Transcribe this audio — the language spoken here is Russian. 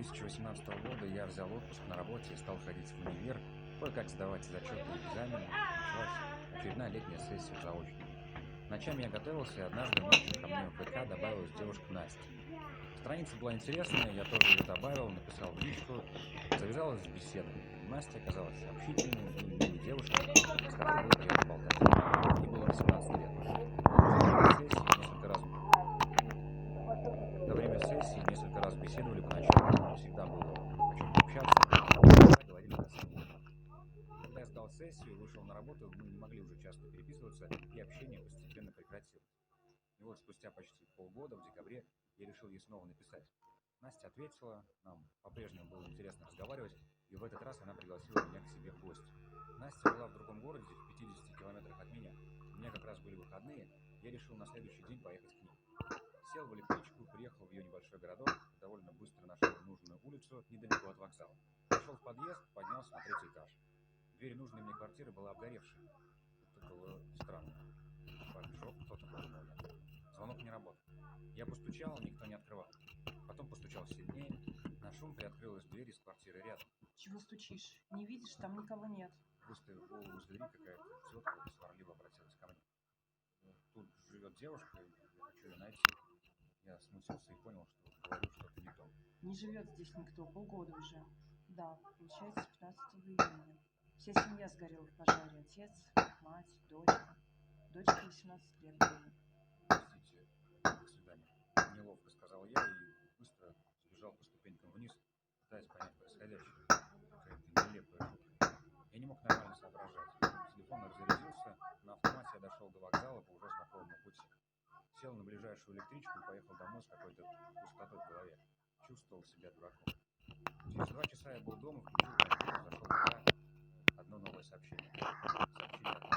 2018 года я взял отпуск на работе и стал ходить в универ, кое-как сдавать зачеты и экзамены. Началась очередная летняя сессия в заочном. Ночами я готовился, и однажды ночью ко мне в ВК добавилась девушка Настя. Страница была интересная, я тоже ее добавил, написал в личку, завязалась беседа. Настя оказалась общительной и милой девушкой, с которой было приятно болтать. Ей было 18 лет. Во время сессии несколько раз беседовали поначалу, всегда было о чем пообщаться, иногда говорили о себе. Когда я сдал сессию, вышел на работу, мы не могли уже часто переписываться, и общение постепенно прекратилось. И вот спустя почти полгода, в декабре, я решил ей снова написать. Настя ответила, нам по-прежнему было интересно разговаривать, и в этот раз она пригласила меня к себе в гости. Настя жила в другом городе, в 50 километрах от меня. У меня как раз были выходные, я решил на следующий день поехать к ней. Сел в электричку, приехал в ее небольшой городок, довольно быстро нашел нужную улицу недалеко от вокзала. Пошел в подъезд, поднялся на 3-й этаж. Дверь нужной мне квартиры была обгоревшей. Это было странно. Поджег кто-то, подумал я. Звонок не работал. Я постучал, никто не открывал. Потом постучал сильнее. На шум приоткрылась дверь из квартиры рядом. Чего стучишь? Не видишь, там никого нет. Выставив голову из двери, какая-то тетка сварливо обратилась ко мне. Тут живет девушка, я хочу ее найти. Я смутился и понял, что говорю что-то не то. Не живет здесь никто, полгода уже. Да, получается, 15 июня. Вся семья сгорела в пожаре. Отец, мать, дочка. Дочке 18 лет было. Простите, до свидания. Неловко сказал я и быстро сбежал по ступенькам вниз, пытаясь понять происходящее. Какая-то нелепая шутка. Я не мог нормально соображать. Телефон разрядился, на автомате я дошел до вокзала по уже знакомому пути. Сел на ближайшую электричку и поехал домой с какой-то пустотой в голове. Чувствовал себя дураком. Через 2 часа я был дома, включил компьютер, зашел в ВК. Одно новое сообщение. Сообщение от